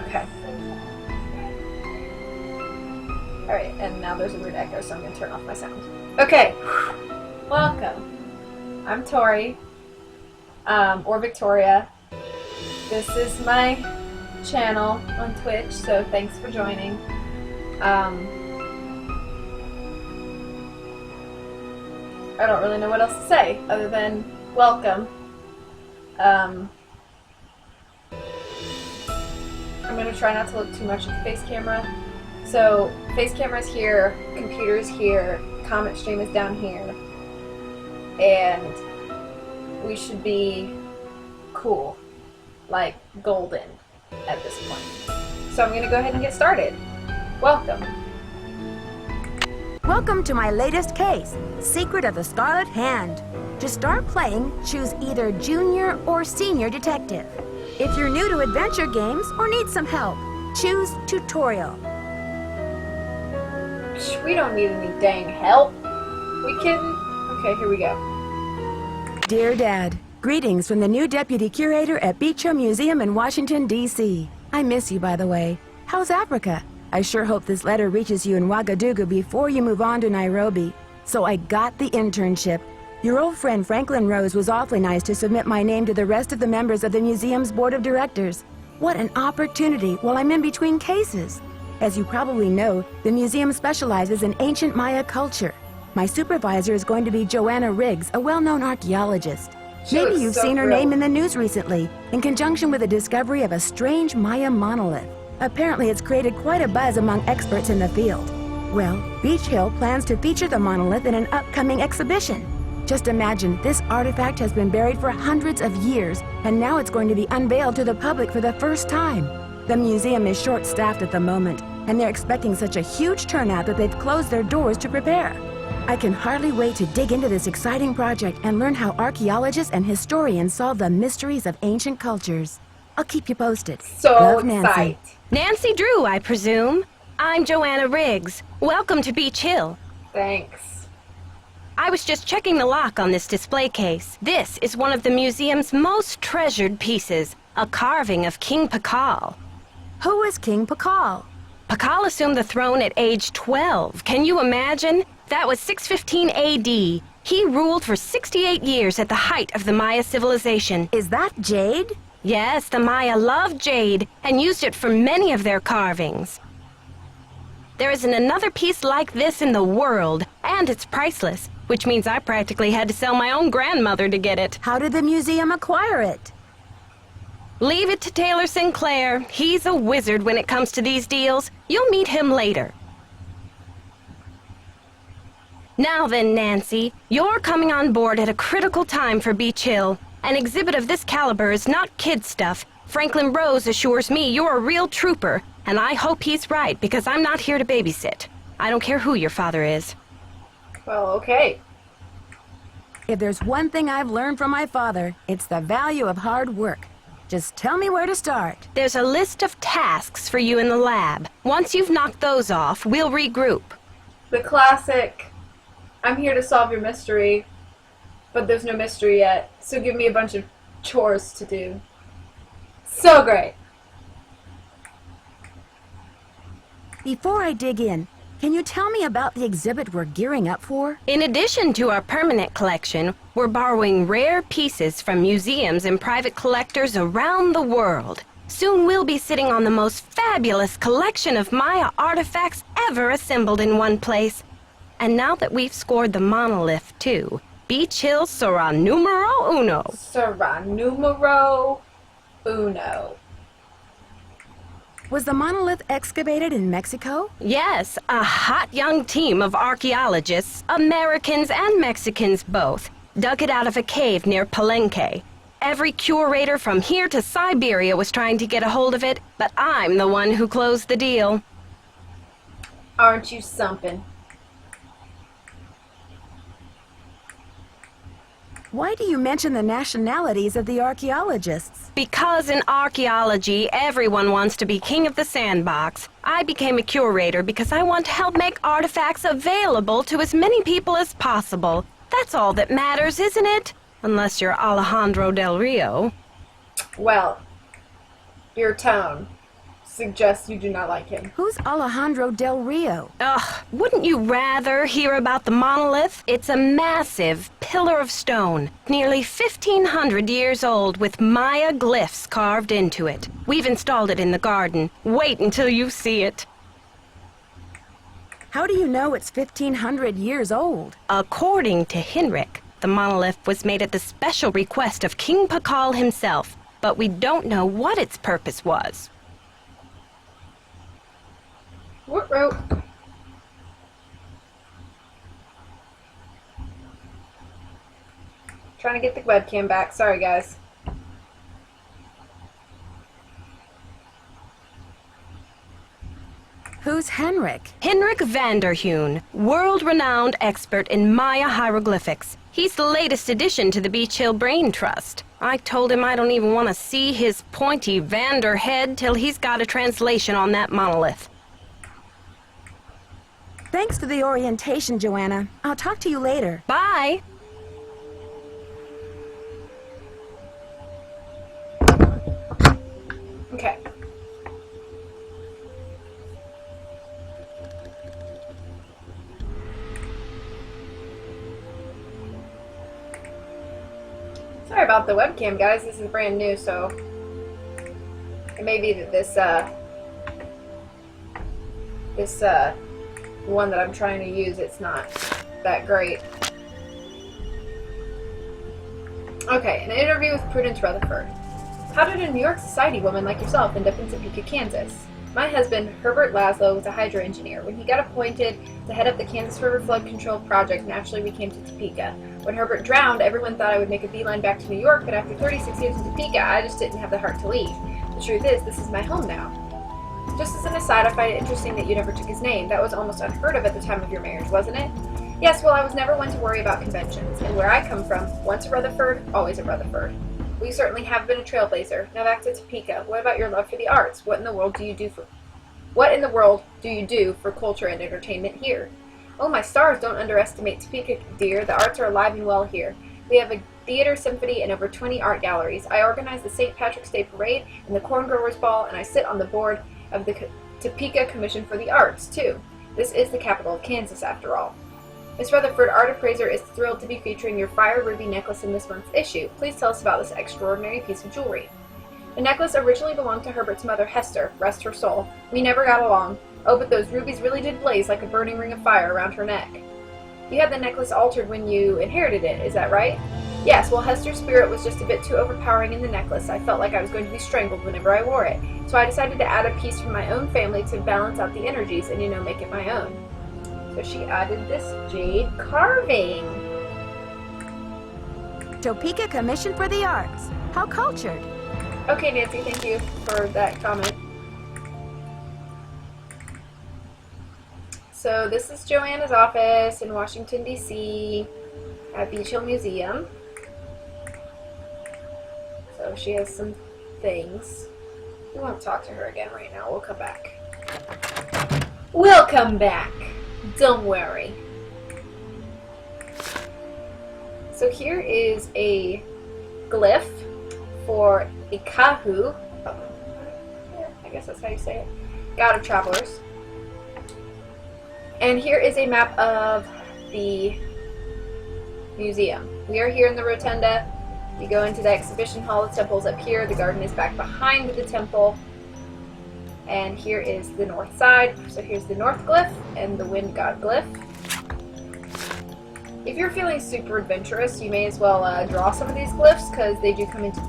Okay. Alright, and now there's a weird echo, so I'm going to turn off my sound. Okay. Welcome. I'm Tori. Or Victoria. This is my channel on Twitch, so thanks for joining. I don't really know what else to say other than welcome. I'm going to try not to look too much at the face camera. So, face camera's here, computer's here, comment stream is down here, and we should be cool, like golden at this point. So I'm going to go ahead and get started. Welcome. Welcome to my latest case, Secret of the Scarlet Hand. To start playing, choose either Junior or Senior Detective. If you're new to adventure games or need some help, choose Tutorial. We don't need any dang help. We kidding? Okay, here we go. Dear Dad, greetings from the new Deputy Curator at Beach Hill Museum in Washington, D.C. I miss you, by the way. How's Africa? I sure hope this letter reaches you in Ouagadougou before you move on to Nairobi. So I got the internship. Your old friend Franklin Rose was awfully nice to submit my name to the rest of the members of the museum's board of directors. What an opportunity while I'm in between cases. As you probably know, the museum specializes in ancient Maya culture. My supervisor is going to be Joanna Riggs, a well-known archaeologist. Maybe you've seen her name in the news recently, in conjunction with the discovery of a strange Maya monolith. Apparently it's created quite a buzz among experts in the field. Well, Beach Hill plans to feature the monolith in an upcoming exhibition. Just imagine, this artifact has been buried for hundreds of years, and now it's going to be unveiled to the public for the first time. The museum is short-staffed at the moment, and they're expecting such a huge turnout that they've closed their doors to prepare. I can hardly wait to dig into this exciting project and learn how archaeologists and historians solve the mysteries of ancient cultures. I'll keep you posted. So Love, Nancy. excited. Nancy Drew, I presume. I'm Joanna Riggs. Welcome to Beach Hill. Thanks. I was just checking the lock on this display case. This is one of the museum's most treasured pieces, a carving of King Pakal. Who is King Pakal? Pakal assumed the throne at age 12. Can you imagine? That was 615 AD. He ruled for 68 years at the height of the Maya civilization. Is that jade? Yes, the Maya loved jade and used it for many of their carvings. There isn't another piece like this in the world, and it's priceless, which means I practically had to sell my own grandmother to get it. How did the museum acquire it? Leave it to Taylor Sinclair. He's a wizard when it comes to these deals. You'll meet him later. Now then, Nancy, you're coming on board at a critical time for Beach Hill. An exhibit of this caliber is not kid stuff. Franklin Rose assures me you're a real trooper, and I hope he's right because I'm not here to babysit. I don't care who your father is. Well, okay. If there's one thing I've learned from my father, it's the value of hard work. Just tell me where to start. There's a list of tasks for you in the lab. Once you've knocked those off, we'll regroup. The classic, I'm here to solve your mystery, but there's no mystery yet, so give me a bunch of chores to do. So great. Before I dig in, can you tell me about the exhibit we're gearing up for? In addition to our permanent collection, we're borrowing rare pieces from museums and private collectors around the world. Soon we'll be sitting on the most fabulous collection of Maya artifacts ever assembled in one place. And now that we've scored the monolith, too, Beach Hill sera numero uno. Sera numero uno. Was the monolith excavated in Mexico? Yes, a hot young team of archaeologists, Americans and Mexicans both, dug it out of a cave near Palenque. Every curator from here to Siberia was trying to get a hold of it, but I'm the one who closed the deal. Aren't you something? Why do you mention the nationalities of the archaeologists? Because in archaeology, everyone wants to be king of the sandbox. I became a curator because I want to help make artifacts available to as many people as possible. That's all that matters, isn't it? Unless you're Alejandro Del Rio. Well, your tone suggests you do not like him. Who's Alejandro Del Rio? Ugh, wouldn't you rather hear about the monolith? It's a massive pillar of stone, nearly 1,500 years old, with Maya glyphs carved into it. We've installed it in the garden. Wait until you see it. How do you know it's 1,500 years old? According to Henrik, the monolith was made at the special request of King Pakal himself, but we don't know what its purpose was. What rope? Trying to get the webcam back. Sorry, guys. Who's Henrik? Henrik Vanderheun, world-renowned expert in Maya hieroglyphics. He's the latest addition to the Beach Hill Brain Trust. I told him I don't even want to see his pointy Vander head till he's got a translation on that monolith. Thanks for the orientation, Joanna. I'll talk to you later. Bye! Okay. Sorry about the webcam, guys. This is brand new, so it may be that this one that I'm trying to use, it's not that great. Okay, an interview with Prudence Rutherford. How did a New York society woman like yourself end up in Topeka, Kansas? My husband, Herbert Laszlo, was a hydro engineer. When he got appointed to head up the Kansas River Flood Control Project, naturally we came to Topeka. When Herbert drowned, everyone thought I would make a beeline back to New York, but after 36 years in Topeka, I just didn't have the heart to leave. The truth is, this is my home now. Just as an aside, I find it interesting that you never took his name. That was almost unheard of at the time of your marriage, wasn't it? Yes, well, I was never one to worry about conventions, and where I come from, once a Rutherford, always a Rutherford. We certainly have been a trailblazer. Now back to Topeka. What about your love for the arts? What in the world do you do for culture and entertainment here? Oh, my stars, don't underestimate Topeka, dear. The arts are alive and well here. We have a theater, symphony, and over 20 art galleries. I organize the St. Patrick's Day Parade and the Corn Growers Ball, and I sit on the board of the Topeka Commission for the Arts, too. This is the capital of Kansas, after all. Miss Rutherford, Art Appraiser, is thrilled to be featuring your fire ruby necklace in this month's issue. Please tell us about this extraordinary piece of jewelry. The necklace originally belonged to Herbert's mother, Hester, rest her soul. We never got along. Oh, but those rubies really did blaze like a burning ring of fire around her neck. You had the necklace altered when you inherited it, is that right? Yes, well, Hester's spirit was just a bit too overpowering in the necklace. I felt like I was going to be strangled whenever I wore it. So I decided to add a piece from my own family to balance out the energies and, make it my own. So she added this jade carving. Topeka Commission for the Arts. How cultured. Okay, Nancy, thank you for that comment. So this is Joanna's office in Washington, D.C. at Beach Hill Museum. So she has some things. We won't talk to her again right now. We'll come back. We'll come back. Don't worry. So here is a glyph for a Kahu. I guess that's how you say it. God of Travelers. And here is a map of the museum. We are here in the rotunda. You go into the exhibition hall. The temple's up here. The garden is back behind the temple. And here is the north side. So here's the north glyph and the wind god glyph. If you're feeling super adventurous, you may as well draw some of these glyphs because they do come into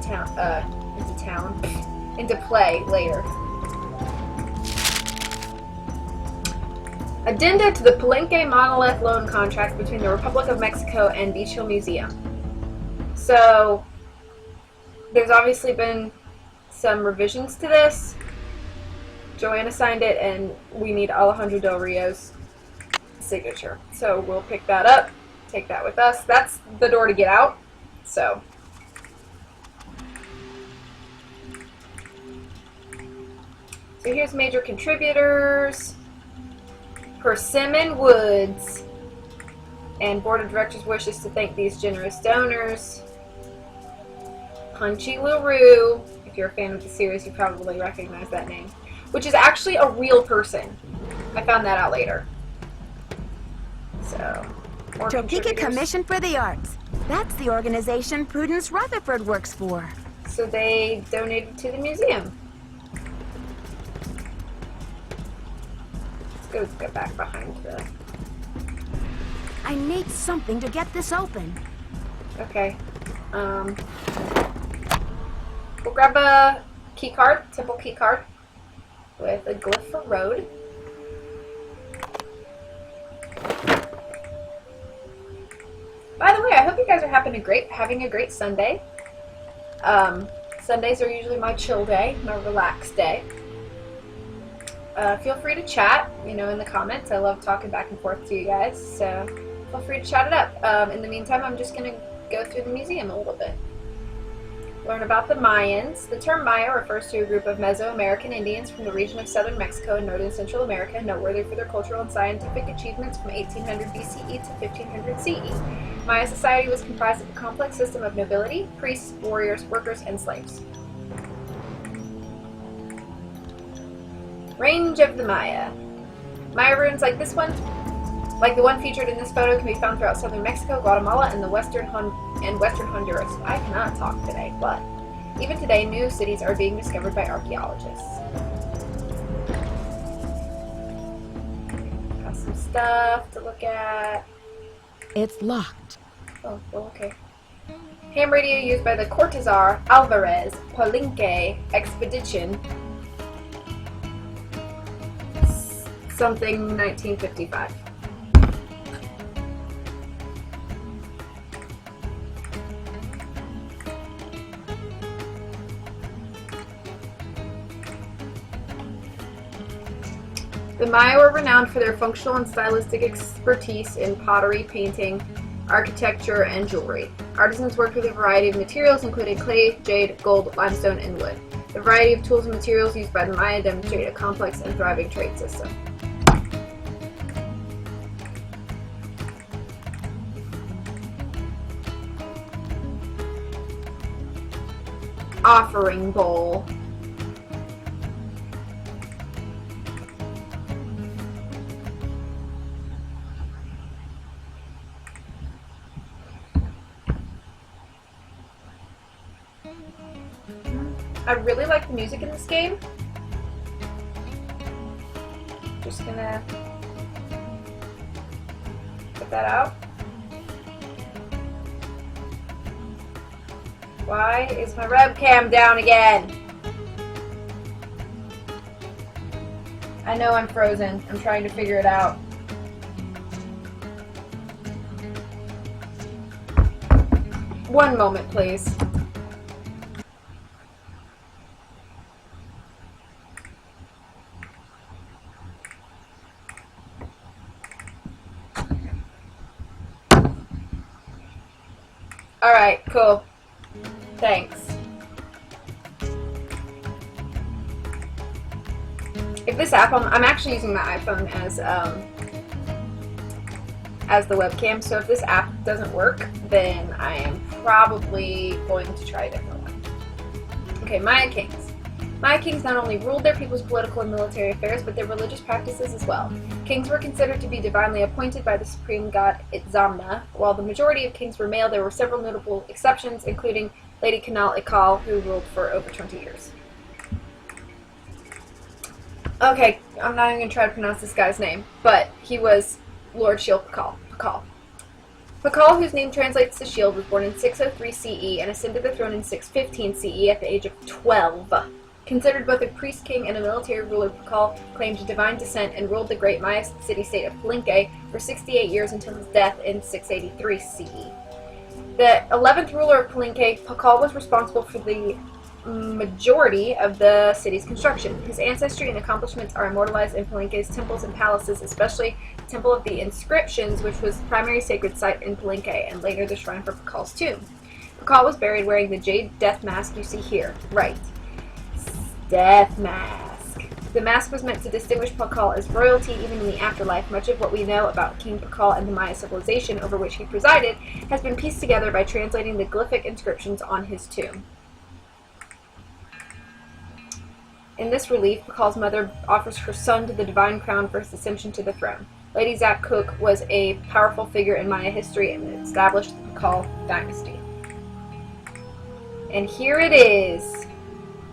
play later. Addenda to the Palenque Monolith loan contract between the Republic of Mexico and Beach Hill Museum. So there's obviously been some revisions to this. Joanna signed it, and we need Alejandro Del Rio's signature. So we'll pick that up, take that with us. That's the door to get out. So here's major contributors. Persimmon Woods. And Board of Directors wishes to thank these generous donors. Punchy LaRue. If you're a fan of the series, you probably recognize that name. which is actually a real person. I found that out later. So, more Topeka contributors. Commission for the Arts. That's the organization Prudence Rutherford works for. So they donated to the museum. Let's go back behind the... I need something to get this open. Okay. We'll grab a key card, simple key card, with a glyph for road. By the way, I hope you guys are having a great Sunday. Sundays are usually my chill day, my relaxed day. Feel free to chat, in the comments. I love talking back and forth to you guys, so feel free to chat it up. In the meantime, I'm just going to go through the museum a little bit. Learn about the Mayans. The term Maya refers to a group of Mesoamerican Indians from the region of southern Mexico and northern Central America, noteworthy for their cultural and scientific achievements from 1800 BCE to 1500 CE. Maya society was comprised of a complex system of nobility, priests, warriors, workers, and slaves. Range of the Maya. Maya ruins like this one, like the one featured in this photo, can be found throughout southern Mexico, Guatemala, and western Honduras. I cannot talk today, but even today, new cities are being discovered by archaeologists. Got some stuff to look at. It's locked. Oh, well, okay. Ham radio used by the Cortazar Alvarez Palenque expedition. Something 1955. The Maya were renowned for their functional and stylistic expertise in pottery, painting, architecture, and jewelry. Artisans worked with a variety of materials, including clay, jade, gold, limestone, and wood. The variety of tools and materials used by the Maya demonstrate a complex and thriving trade system. Offering bowl. I really like the music in this game. Just gonna put that out. Why is my webcam down again? I know I'm frozen. I'm trying to figure it out. One moment, please. Alright, cool. Thanks. If this app, I'm actually using my iPhone as the webcam, so if this app doesn't work, then I am probably going to try a different one. Okay, Maya Kings. Maya kings not only ruled their people's political and military affairs, but their religious practices as well. Kings were considered to be divinely appointed by the supreme god Itzamna. While the majority of kings were male, there were several notable exceptions, including Lady Kanal Ikal, who ruled for over 20 years. Okay, I'm not even going to try to pronounce this guy's name, but he was Lord Shield Pakal. Pakal, whose name translates to shield, was born in 603 CE and ascended the throne in 615 CE at the age of 12. Considered both a priest king and a military ruler, Pakal claimed divine descent and ruled the great Maya city-state of Palenque for 68 years until his death in 683 CE. The 11th ruler of Palenque, Pakal was responsible for the majority of the city's construction. His ancestry and accomplishments are immortalized in Palenque's temples and palaces, especially the Temple of the Inscriptions, which was the primary sacred site in Palenque, and later the shrine for Pakal's tomb. Pakal was buried wearing the jade death mask you see here. Right. Death mask. The mask was meant to distinguish Pakal as royalty even in the afterlife. Much of what we know about King Pakal and the Maya civilization over which he presided has been pieced together by translating the glyphic inscriptions on his tomb. In this relief, Pakal's mother offers her son to the divine crown for his ascension to the throne. Lady Zak Cook was a powerful figure in Maya history and established the Pakal dynasty. And here it is,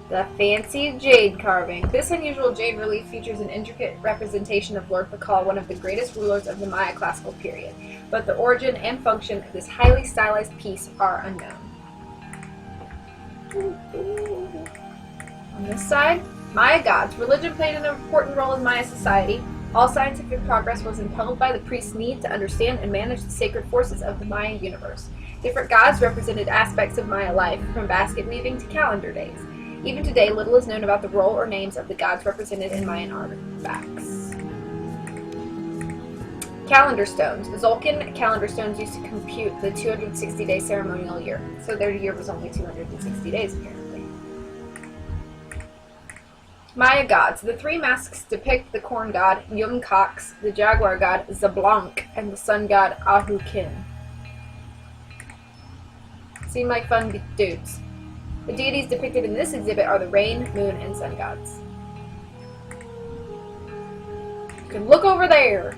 the fancy jade carving. This unusual jade relief features an intricate representation of Lord Pakal, one of the greatest rulers of the Maya classical period. But the origin and function of this highly stylized piece are unknown. On this side, Maya gods. Religion played an important role in Maya society. All scientific progress was impelled by the priest's need to understand and manage the sacred forces of the Mayan universe. Different gods represented aspects of Maya life, from basket weaving to calendar days. Even today, little is known about the role or names of the gods represented in Mayan artifacts. Calendar stones. The Zolkin calendar stones used to compute the 260-day ceremonial year. So their year was only 260 days, apparently. Maya gods. The three masks depict the corn god, Yumcox, the jaguar god, Zablanc, and the sun god, Ahukin. Seem like fun dudes. The deities depicted in this exhibit are the rain, moon, and sun gods. You can look over there.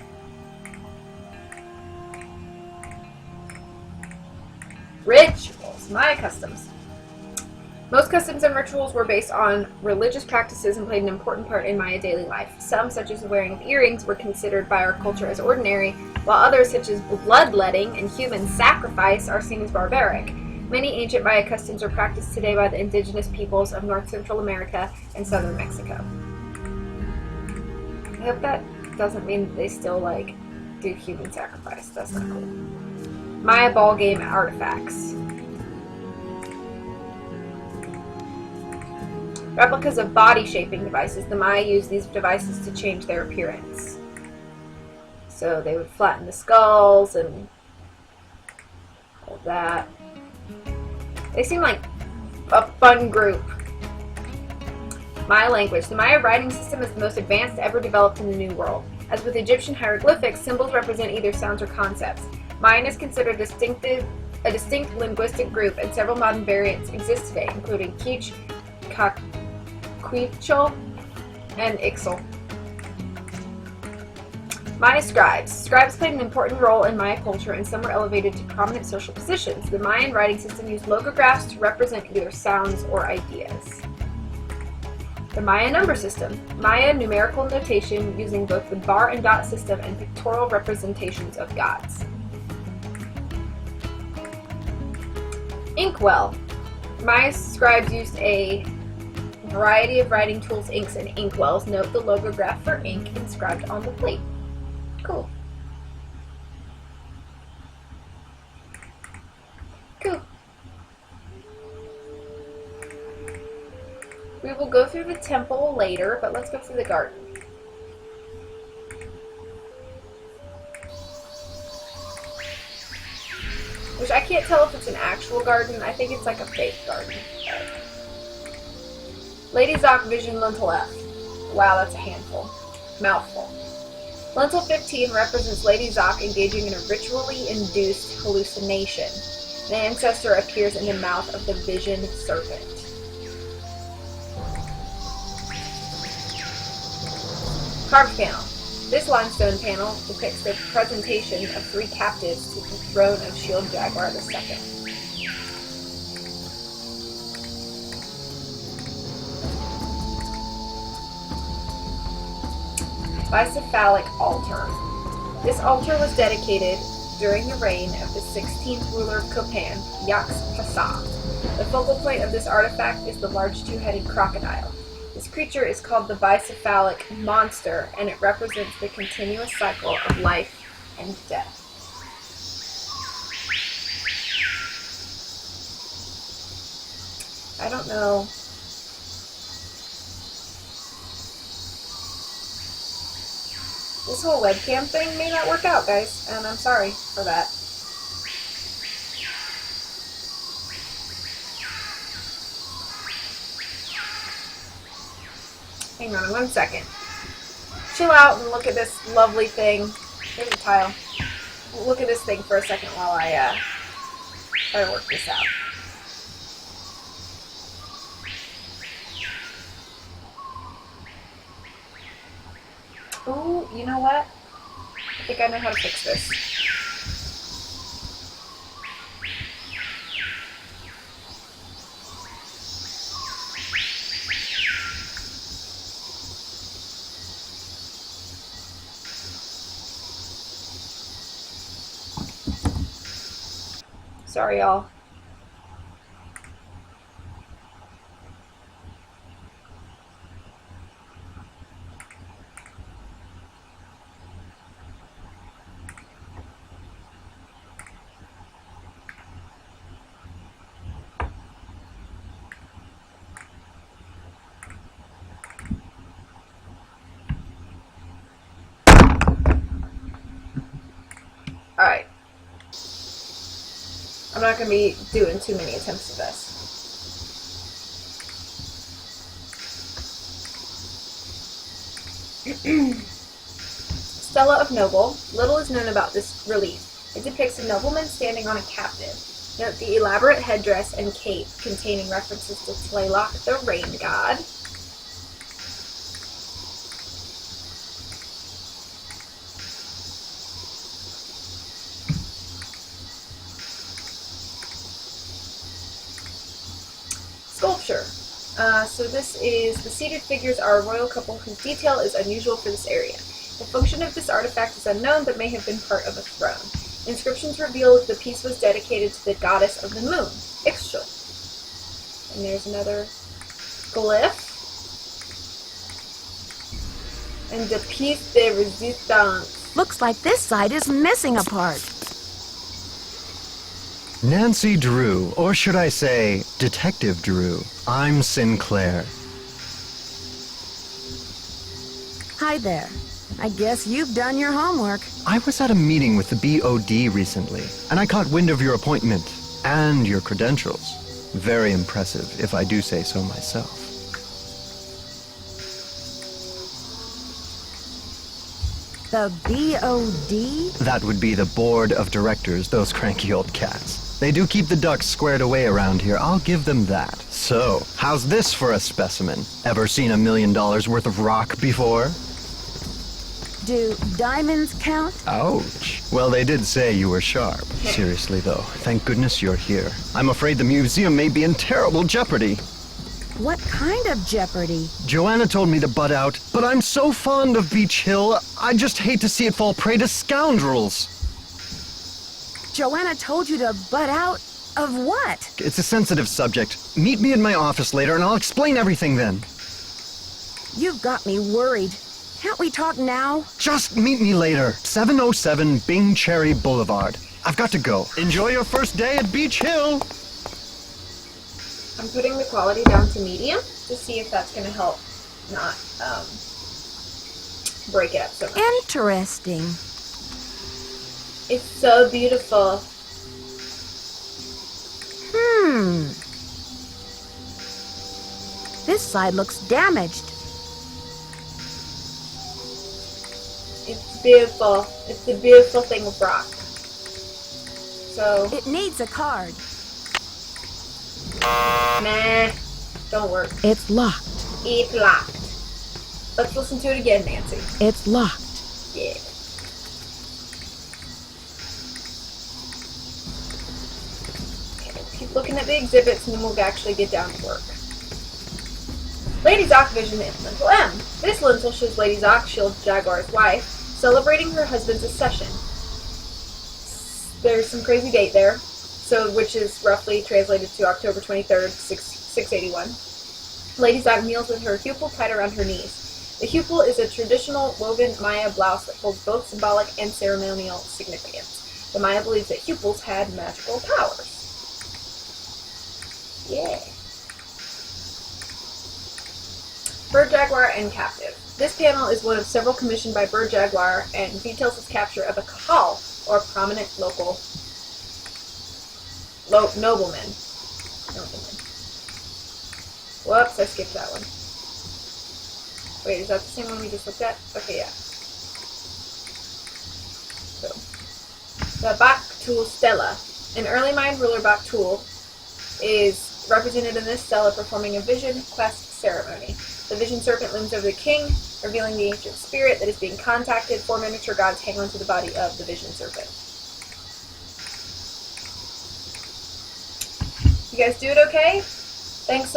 Rituals. Maya customs. Most customs and rituals were based on religious practices and played an important part in Maya daily life. Some, such as the wearing of earrings, were considered by our culture as ordinary, while others, such as bloodletting and human sacrifice, are seen as barbaric. Many ancient Maya customs are practiced today by the indigenous peoples of North Central America and southern Mexico. I hope that doesn't mean that they still, do human sacrifice. That's not cool. Maya ball game artifacts. Replicas of body-shaping devices. The Maya used these devices to change their appearance. So they would flatten the skulls and all that. They seem like a fun group. Maya language. The Maya writing system is the most advanced ever developed in the New World. As with Egyptian hieroglyphics, symbols represent either sounds or concepts. Mayan is considered a distinct linguistic group, and several modern variants exist today, including Kich, Quichol, and Ixel. Maya scribes. Scribes played an important role in Maya culture, and some were elevated to prominent social positions. The Mayan writing system used logographs to represent either sounds or ideas. The Maya number system. Maya numerical notation using both the bar and dot system and pictorial representations of gods. Inkwell. Maya scribes used a variety of writing tools, inks, and inkwells. Note the logograph for ink inscribed on the plate. Cool. Cool. We will go through the temple later, but let's go through the garden. Which I can't tell if it's an actual garden. I think it's like a fake garden. Lady Zak Vision Lentil F. Wow, that's a handful. Mouthful. Lentil 15 represents Lady Zak engaging in a ritually induced hallucination. The ancestor appears in the mouth of the Vision Serpent. Carved panel. This limestone panel depicts the presentation of three captives to the throne of Shield Jaguar II. Bicephalic altar. This altar was dedicated during the reign of the 16th ruler of Copan, Yax Pasa. The focal point of this artifact is the large two-headed crocodile. This creature is called the bicephalic monster, and it represents the continuous cycle of life and death. I don't know. This whole webcam thing may not work out, guys, and I'm sorry for that. Hang on 1 second. Chill out and look at this lovely thing. Here's a tile. Look at this thing for a second while I try to work this out. Ooh, you know what? I think I know how to fix this. Sorry, y'all. Alright. I'm not going to be doing too many attempts of this. Stela of Noble. Little is known about this relief. It depicts a nobleman standing on a captive. Note the elaborate headdress and cape containing references to Tlaloc, the rain god. Sculpture. So this is, the seated figures are a royal couple whose detail is unusual for this area. The function of this artifact is unknown, but may have been part of a throne. Inscriptions reveal the piece was dedicated to the goddess of the moon, Ixchel. And there's another glyph. And the piece de resistance. Looks like this side is missing a part. Nancy Drew, or should I say, Detective Drew. I'm Sinclair. Hi there. I guess you've done your homework. I was at a meeting with the BOD recently, and I caught wind of your appointment and your credentials. Very impressive, if I do say so myself. The BOD? That would be the board of directors, those cranky old cats. They do keep the ducks squared away around here, I'll give them that. So, how's this for a specimen? Ever seen $1 million worth of rock before? Do diamonds count? Ouch. Well, they did say you were sharp. Seriously, though, thank goodness you're here. I'm afraid the museum may be in terrible jeopardy. What kind of jeopardy? Joanna told me to butt out, but I'm so fond of Beach Hill, I just hate to see it fall prey to scoundrels. Joanna told you to butt out? Of what? It's a sensitive subject. Meet me in my office later and I'll explain everything then. You've got me worried. Can't we talk now? Just meet me later. 707 Bing Cherry Boulevard. I've got to go. Enjoy your first day at Beach Hill! I'm putting the quality down to medium to see if that's going to help not break it up so much. Interesting. It's so beautiful. This side looks damaged. It's beautiful. It's a beautiful thing of rock. So, It needs a card. nah, don't work. It's locked. It's locked. Let's listen to it again, Nancy. It's locked. Yeah. Okay, keep looking at the exhibits and then we'll actually get down to work. Lady Zoc vision in Lintel M. This lintel shows Lady Zoc, Shield Jaguar's wife, celebrating her husband's accession. There's some crazy date there, so which is roughly translated to October 23rd, 681. Lady Zoc kneels with her hupil tied around her knees. The hupil is a traditional woven Maya blouse that holds both symbolic and ceremonial significance. The Maya believes that hupils had magical powers. Yeah. Bird Jaguar and Captive. This panel is one of several commissioned by Bird Jaguar and details his capture of a kahal, or prominent local nobleman. Whoops, I skipped that one. Wait, is that the same one we just looked at? Okay, yeah. So, the Baktul Stela. An early mind ruler Baktul is represented in this stela performing a vision quest ceremony. The vision serpent looms over the king, revealing the ancient spirit that is being contacted. 4 miniature gods hang onto the body of the vision serpent. You guys do it okay? Thanks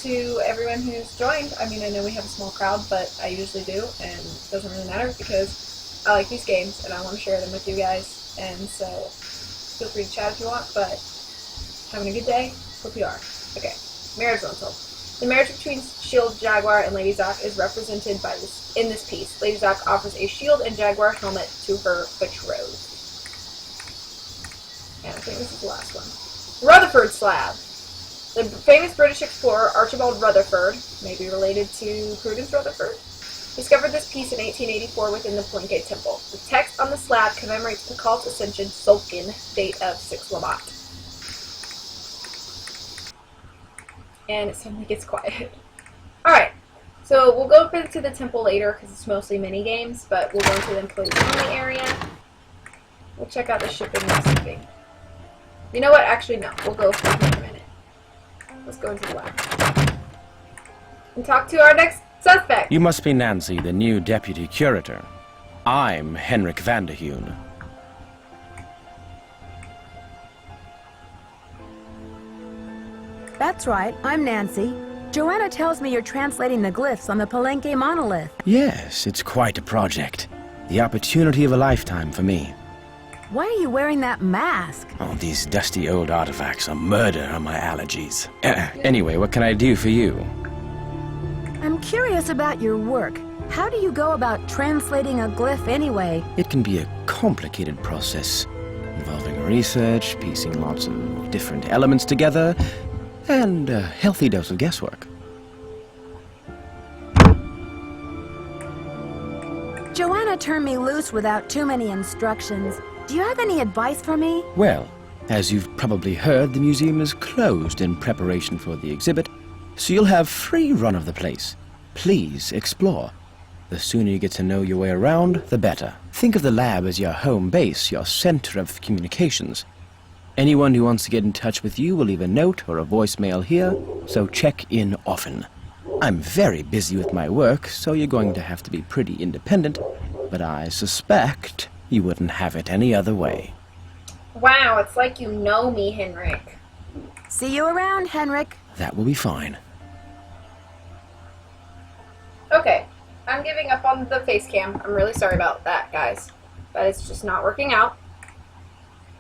to everyone who's joined. I mean, I know we have a small crowd, but I usually do, and it doesn't really matter because I like these games and I want to share them with you guys, and so feel free to chat if you want, but having a good day? Hope you are. Okay, marriage rental. The marriage between Shield Jaguar and Lady Zoc is represented by in this piece. Lady Zoc offers a shield and jaguar helmet to her betrothed. And I think this is the last one. Rutherford slab. The famous British explorer Archibald Rutherford, maybe related to Prudence Rutherford, discovered this piece in 1884 within the Palenque Temple. The text on the slab commemorates Pakal's ascension, Sulkin, date of 6 Labat. And it suddenly gets quiet. Alright, so we'll go up into the temple later because it's mostly mini games, but we'll go into the employee only area. We'll check out the shipping and receiving. You know what? Actually, no. We'll go for a minute. Let's go into the lab and talk to our next suspect. You must be Nancy, the new deputy curator. I'm Henrik Vanderheun. That's right, I'm Nancy. Joanna tells me you're translating the glyphs on the Palenque monolith. Yes, it's quite a project. The opportunity of a lifetime for me. Why are you wearing that mask? Oh, these dusty old artifacts are murder on my allergies. Anyway, what can I do for you? I'm curious about your work. How do you go about translating a glyph anyway? It can be a complicated process, involving research, piecing lots of different elements together, and a healthy dose of guesswork. Joanna turned me loose without too many instructions. Do you have any advice for me? Well, as you've probably heard, the museum is closed in preparation for the exhibit, so you'll have free run of the place. Please explore. The sooner you get to know your way around, the better. Think of the lab as your home base, your center of communications. Anyone who wants to get in touch with you will leave a note or a voicemail here, so check in often. I'm very busy with my work, so you're going to have to be pretty independent, but I suspect you wouldn't have it any other way. Wow, it's like you know me, Henrik. See you around, Henrik. That will be fine. Okay, I'm giving up on the face cam. I'm really sorry about that, guys. But it's just not working out.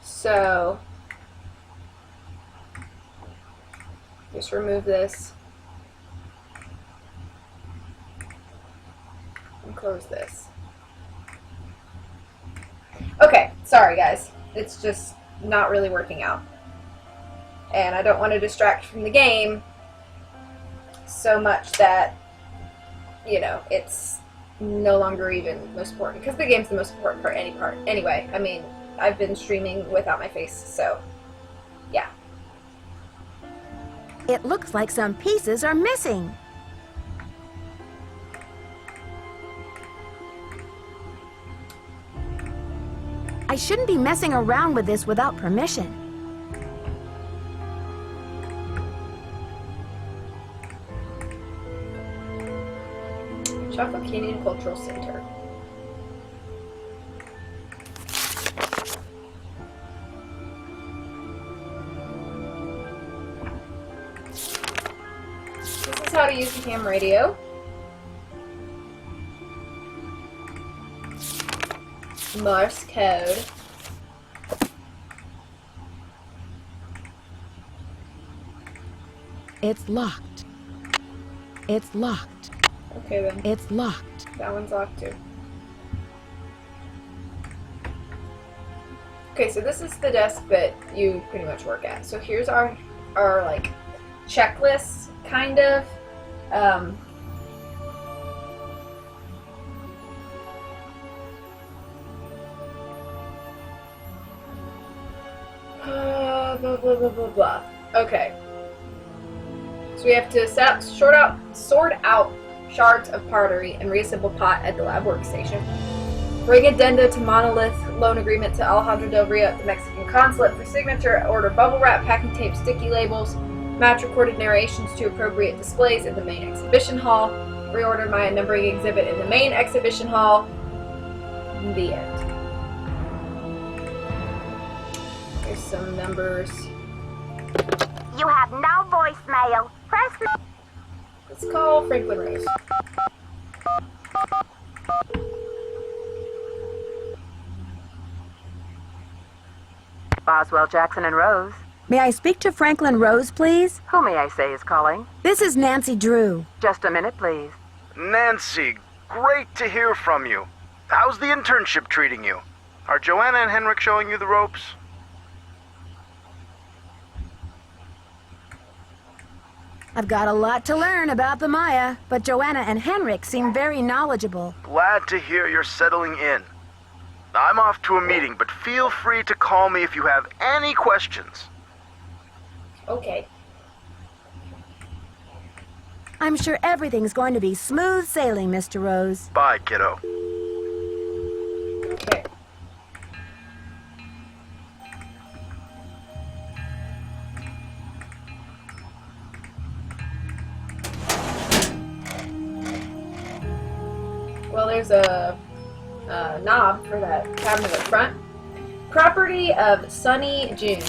So, just remove this. And close this. Okay, sorry guys. It's just not really working out. And I don't want to distract from the game so much that, you know, it's no longer even most important. Because the game's the most important part, anyway. I mean, I've been streaming without my face, so yeah. It looks like some pieces are missing. I shouldn't be messing around with this without permission. Chocolate Canyon Cultural Center. This is how to use the ham radio. Morse code. It's locked. It's locked. Okay then. It's locked. That one's locked too. Okay, so this is the desk that you pretty much work at. So here's our like checklist, kind of. Blah, blah, blah, blah, blah. Okay. So we have to sort out shards of pottery and reassemble pot at the lab workstation. Bring addenda to monolith, loan agreement to Alejandro Del Rio at the Mexican consulate for signature, order bubble wrap, packing tape, sticky labels, Match recorded narrations to appropriate displays in the main exhibition hall. Reorder my numbering exhibit in the main exhibition hall. The end. Here's some numbers. You have no voicemail. Press. Let's call Franklin Rose. Boswell, Jackson, and Rose. May I speak to Franklin Rose, please? Who may I say is calling? This is Nancy Drew. Just a minute, please. Nancy, great to hear from you. How's the internship treating you? Are Joanna and Henrik showing you the ropes? I've got a lot to learn about the Maya, but Joanna and Henrik seem very knowledgeable. Glad to hear you're settling in. I'm off to a meeting, but feel free to call me if you have any questions. Okay. I'm sure everything's going to be smooth sailing, Mr. Rose. Bye, kiddo. Okay. Well, there's a knob for that cabinet up front. Property of Sunny June.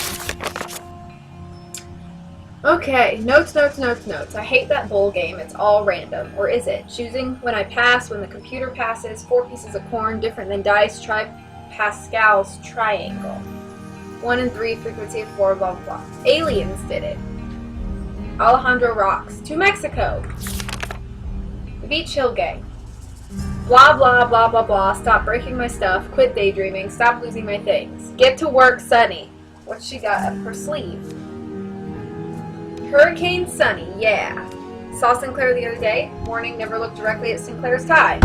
Okay, notes. I hate that bowl game. It's all random. Or is it? Choosing when I pass, when the computer passes, 4 pieces of corn, different than dice, try Pascal's triangle. 1 and 3, frequency of 4, blah, blah, blah. Aliens did it. Alejandro rocks. To Mexico. The Beach Hill Gang. Blah, blah, blah, blah, blah. Stop breaking my stuff. Quit daydreaming. Stop losing my things. Get to work, Sunny. What's she got up her sleeve? Hurricane Sunny, yeah. Saw Sinclair the other day. Warning, never look directly at Sinclair's tie.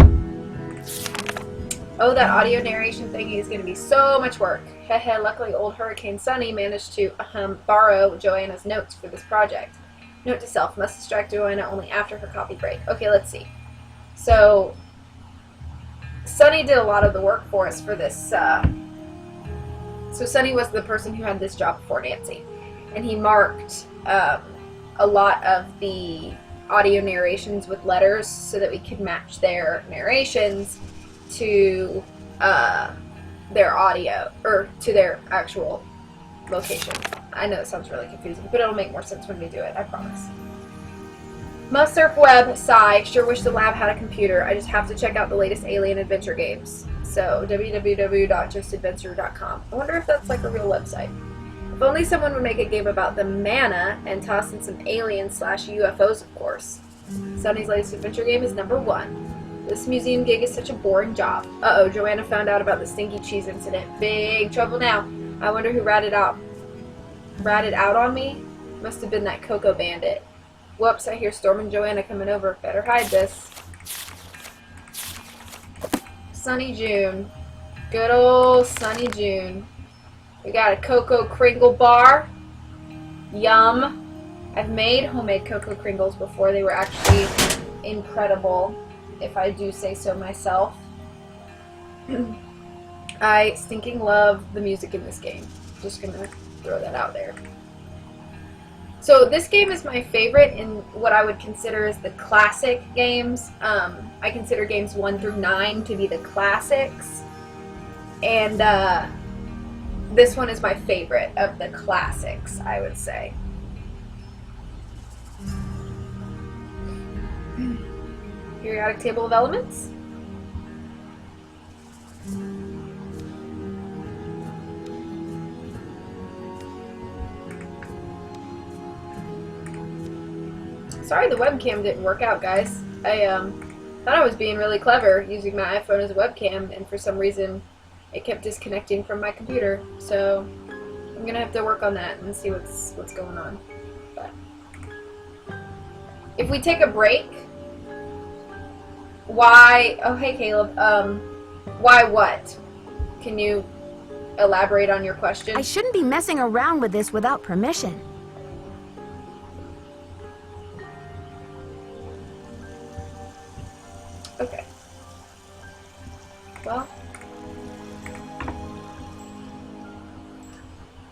Oh, that audio narration thing is going to be so much work. Hehe, luckily old Hurricane Sunny managed to borrow Joanna's notes for this project. Note to self, must distract Joanna only after her coffee break. Okay, let's see. So, Sunny did a lot of the work for us for this. So Sunny was the person who had this job before Nancy. And he marked a lot of the audio narrations with letters so that we could match their narrations to their audio, or to their actual location. I know it sounds really confusing, but it'll make more sense when we do it, I promise. Must surf web, sigh, sure wish the lab had a computer. I just have to check out the latest alien adventure games. So, www.justadventure.com. I wonder if that's like a real website. If only someone would make a game about the mana and toss in some aliens/UFOs, of course. Sunny's latest adventure game is number 1. This museum gig is such a boring job. Uh-oh, Joanna found out about the stinky cheese incident. Big trouble now. I wonder who ratted out on me? Must have been that Coco Bandit. Whoops, I hear Storm and Joanna coming over. Better hide this. Sunny June. Good old Sunny June. We got a Cocoa Kringle bar. Yum. I've made homemade Cocoa Kringles before. They were actually incredible, if I do say so myself. I stinking love the music in this game. Just gonna throw that out there. So this game is my favorite in what I would consider as the classic games. I consider games 1 through 9 to be the classics. And this one is my favorite of the classics, I would say. Periodic table of elements. Sorry the webcam didn't work out, guys. I thought I was being really clever using my iPhone as a webcam, and for some reason it kept disconnecting from my computer. So I'm gonna have to work on that and see what's going on. But if we take a break, why? Oh, hey Caleb. Why what? Can you elaborate on your question? I shouldn't be messing around with this without permission. Okay. Well,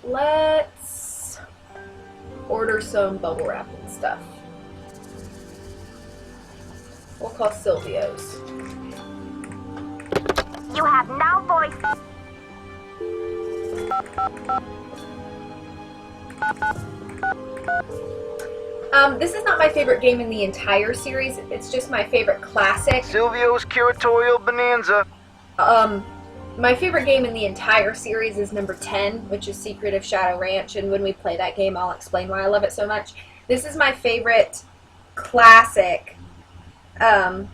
let's order some bubble wrap and stuff. We'll call Silvio's. You have no voice. This is not my favorite game in the entire series. It's just my favorite classic. Silvio's Curatorial Bonanza. My favorite game in the entire series is number 10, which is Secret of Shadow Ranch, and when we play that game, I'll explain why I love it so much. This is my favorite classic, and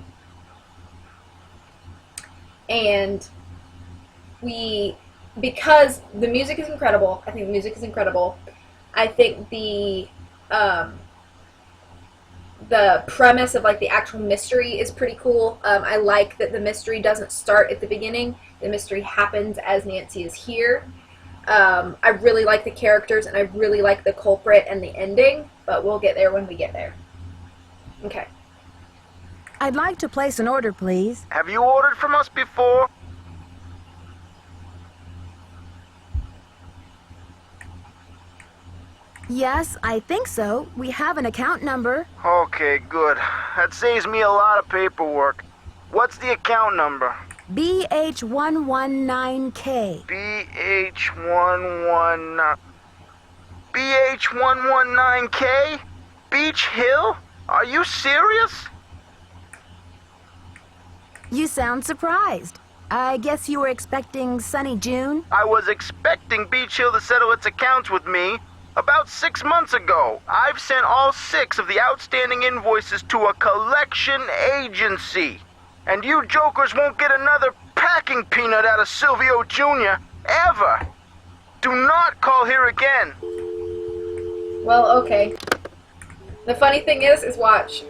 because the music is incredible, I think the music is incredible, I think the premise of like the actual mystery is pretty cool. I like that the mystery doesn't start at the beginning. The mystery happens as Nancy is here. I really like the characters, and I really like the culprit and the ending, but we'll get there when we get there. Okay. I'd like to place an order, please. Have you ordered from us before? Yes, I think so. We have an account number. Okay, good. That saves me a lot of paperwork. What's the account number? BH119K. BH119K? Beach Hill? Are you serious? You sound surprised. I guess you were expecting Sunny June? I was expecting Beach Hill to settle its accounts with me about 6 months ago. I've sent all 6 of the outstanding invoices to a collection agency. And you jokers won't get another packing peanut out of Silvio Jr. ever. Do not call here again. Well, okay. The funny thing is watch.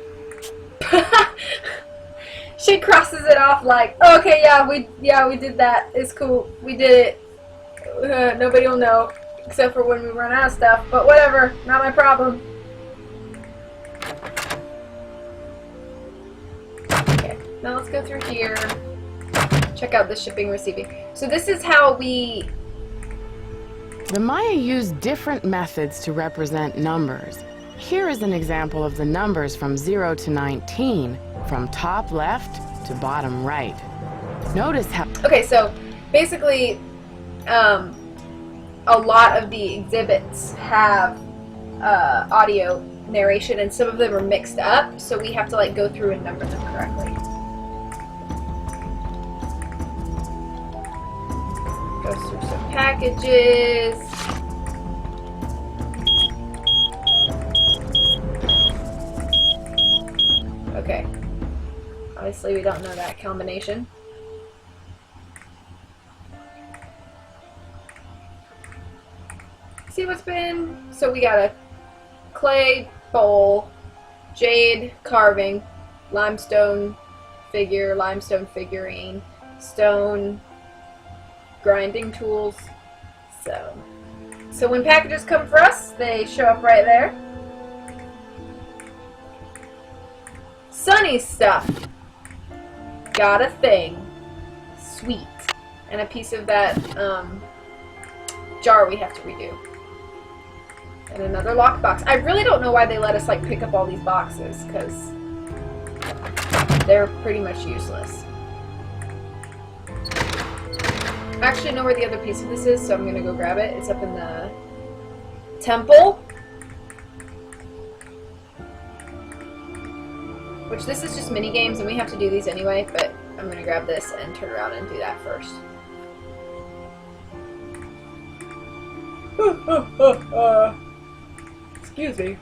She crosses it off like, okay, yeah, we did that. It's cool. We did it. Nobody will know, except for when we run out of stuff. But whatever, not my problem. Okay, now let's go through here. Check out the shipping, receiving. So this is how we... The Maya used different methods to represent numbers. Here is an example of the numbers from 0 to 19, from top left to bottom right. Notice how... Okay, so basically, a lot of the exhibits have audio narration, and some of them are mixed up, so we have to like go through and number them correctly. Go through some packages. Okay. Obviously we don't know that combination. See what's been... So we got a clay bowl, jade carving, limestone figure, limestone figurine, stone grinding tools. So when packages come for us, they show up right there. Sunny stuff. Got a thing. Sweet. And a piece of that jar we have to redo. And another lockbox. I really don't know why they let us like pick up all these boxes, because they're pretty much useless. I actually know where the other piece of this is, so I'm gonna go grab it. It's up in the temple. Which this is just mini games, and we have to do these anyway, but I'm gonna grab this and turn around and do that first. Excuse me.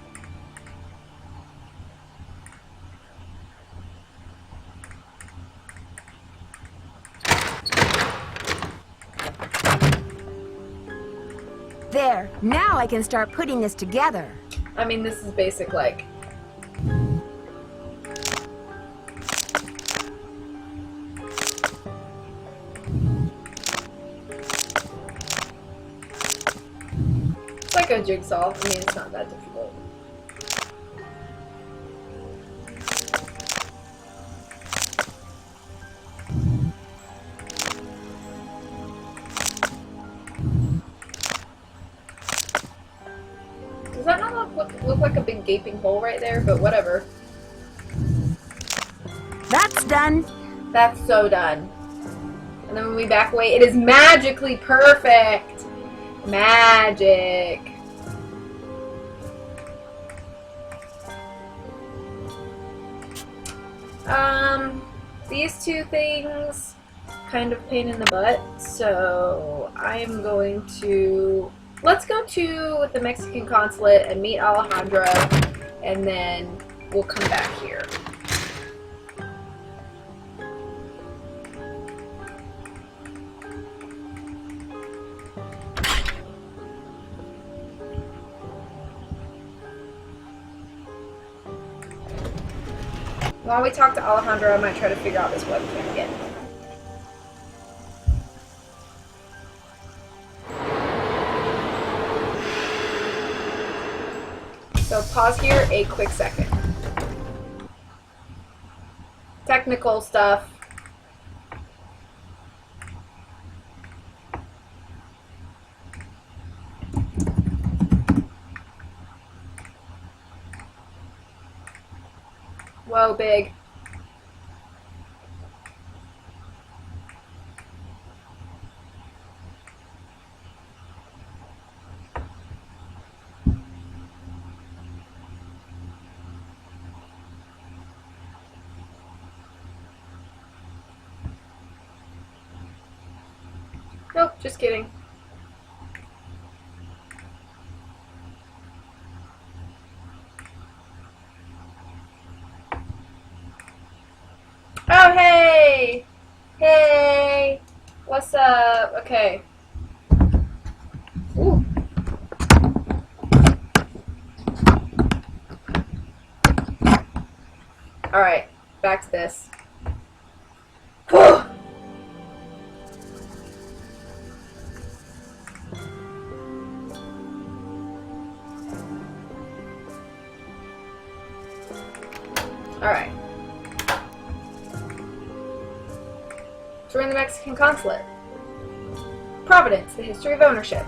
There, now I can start putting this together. I mean, this is basic, like... It's like a jigsaw. I mean, it's not that difficult. Does that not look gaping hole right there, but whatever. That's done. That's so done. And then when we back away, it is magically perfect. Magic. These two things, kind of pain in the butt, so I am going to... Let's go to the Mexican consulate and meet Alejandra, and then we'll come back here. While we talk to Alejandra, I might try to figure out this webcam again. So pause here a quick second. Technical stuff. Whoa, big. Nope, just kidding. Oh, hey! Hey! What's up? Okay. Ooh. Alright, back to this. Whew. Alright. So we're in the Mexican consulate. Providence, the history of ownership.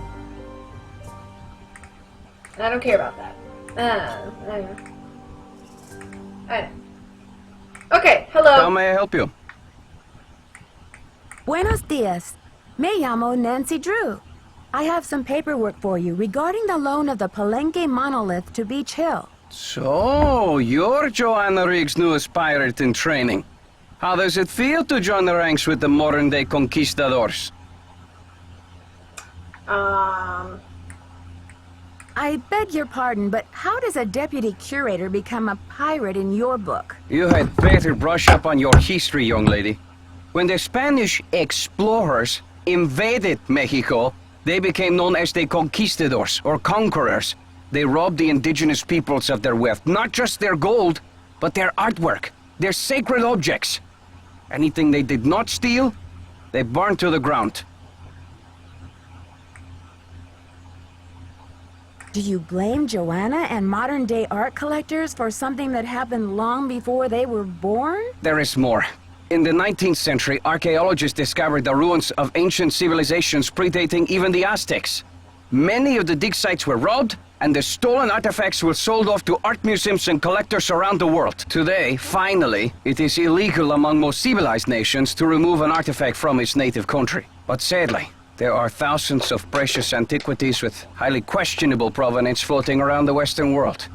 And I don't care about that. I know. Okay, hello. How may I help you? Buenos dias. Me llamo Nancy Drew. I have some paperwork for you regarding the loan of the Palenque monolith to Beach Hill. So, you're Joanna Riggs' newest pirate in training. How does it feel to join the ranks with the modern-day conquistadors? I beg your pardon, but how does a deputy curator become a pirate in your book? You had better brush up on your history, young lady. When the Spanish explorers invaded Mexico, they became known as the conquistadors, or conquerors. They robbed the indigenous peoples of their wealth, not just their gold, but their artwork, their sacred objects. Anything they did not steal, they burned to the ground. Do you blame Joanna and modern-day art collectors for something that happened long before they were born? There is more. In the 19th century, archaeologists discovered the ruins of ancient civilizations predating even the Aztecs. Many of the dig sites were robbed, and the stolen artifacts were sold off to art museums and collectors around the world. Today, finally, it is illegal among most civilized nations to remove an artifact from its native country. But sadly, there are thousands of precious antiquities with highly questionable provenance floating around the Western world.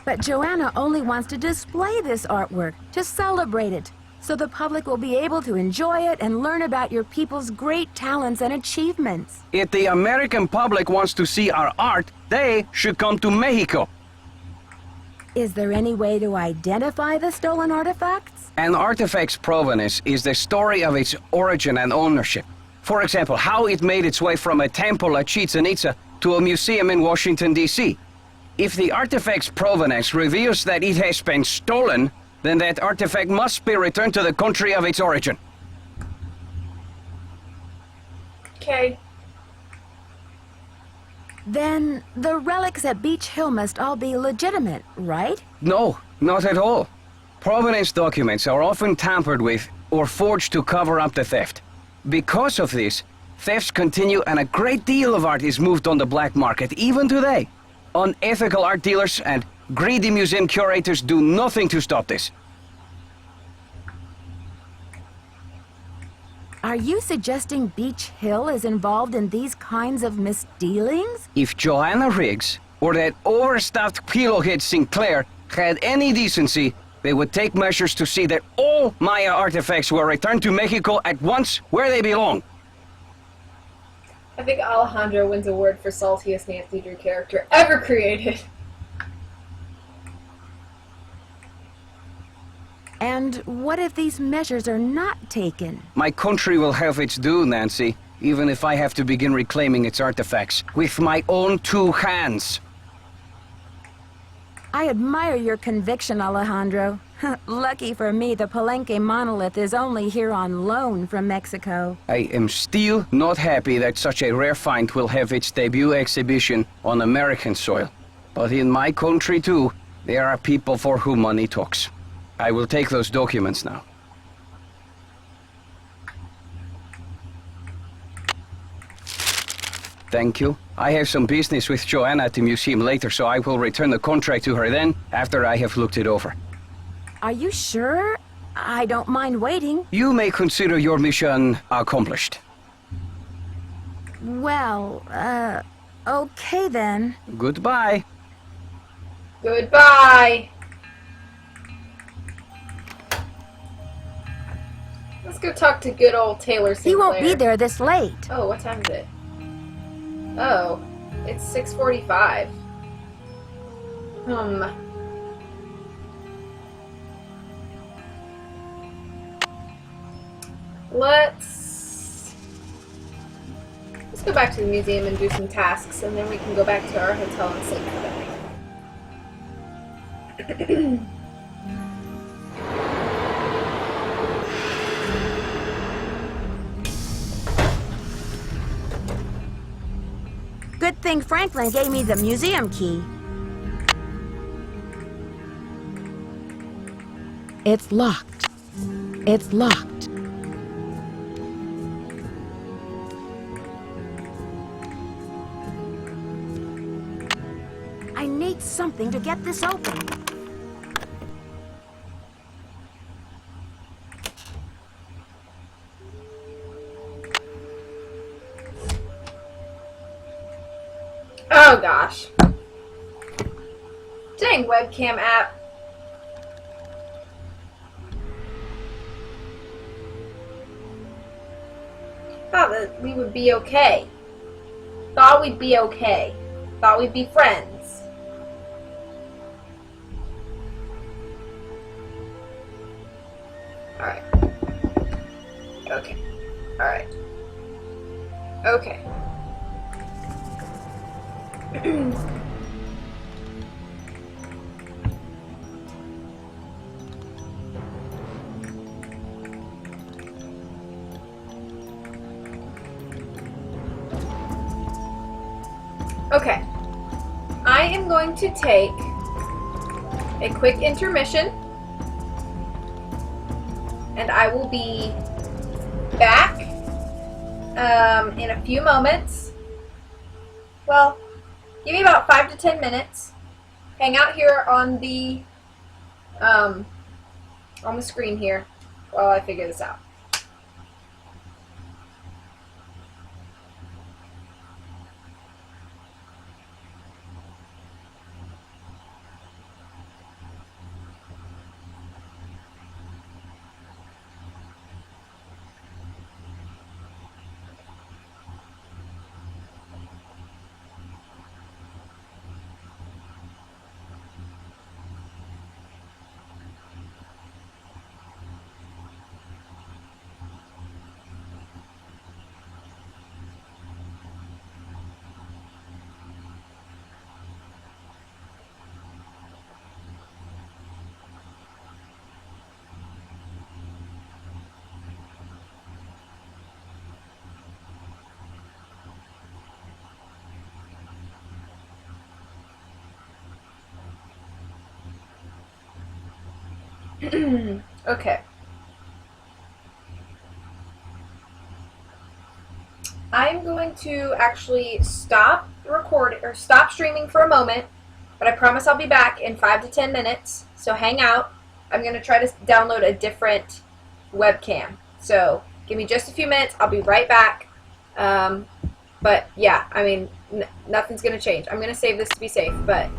But Joanna only wants to display this artwork, to celebrate it, so the public will be able to enjoy it and learn about your people's great talents and achievements. If the American public wants to see our art, they should come to Mexico. Is there any way to identify the stolen artifacts? An artifact's provenance is the story of its origin and ownership. For example, how it made its way from a temple at Chichen Itza to a museum in Washington, D.C. If the artifact's provenance reveals that it has been stolen, then that artifact must be returned to the country of its origin. Okay. Then the relics at Beach Hill must all be legitimate, right? No, not at all. Provenance documents are often tampered with or forged to cover up the theft. Because of this, Thefts continue and a great deal of art is moved on the black market, even today. Unethical art dealers and greedy museum curators do nothing to stop this. Are you suggesting Beach Hill is involved in these kinds of misdealings? If Joanna Riggs or that overstuffed pillowhead Sinclair had any decency, they would take measures to see that all Maya artifacts were returned to Mexico at once where they belong. I think Alejandro wins a award for saltiest Nancy Drew character ever created. And what if these measures are not taken? My country will have its due, Nancy, even if I have to begin reclaiming its artifacts with my own 2 hands. I admire your conviction, Alejandro. Lucky for me, the Palenque monolith is only here on loan from Mexico. I am still not happy that such a rare find will have its debut exhibition on American soil. But in my country, too, there are people for whom money talks. I will take those documents now. Thank you. I have some business with Joanna at the museum later, so I will return the contract to her then, after I have looked it over. Are you sure? I don't mind waiting. You may consider your mission accomplished. Well, okay then. Goodbye. Goodbye! Let's go talk to good old Taylor Sinclair. He won't be there this late. Oh, what time is it? Oh, it's 6:45. Let's go back to the museum and do some tasks, and then we can go back to our hotel and sleep for the night. Good thing Franklin gave me the museum key. It's locked. It's locked. I need something to get this open. Oh gosh. Dang webcam app. Thought that we would be okay. Thought we'd be okay. Thought we'd be friends. Alright. Okay. Alright. Okay. Okay. I am going to take a quick intermission, and I will be back in a few moments. Well, give me about 5 to 10 minutes. Hang out here on the screen here while I figure this out. Okay. going to actually stop stop streaming for a moment, but I promise I'll be back in 5 to 10 minutes. So hang out. I'm going to try to download a different webcam. So give me just a few minutes. I'll be right back. But yeah, I mean, nothing's going to change. I'm going to save this to be safe, but...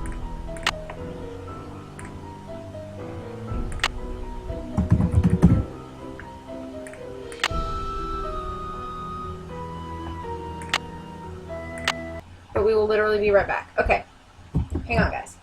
But we will literally be right back. Okay. Hang on, guys.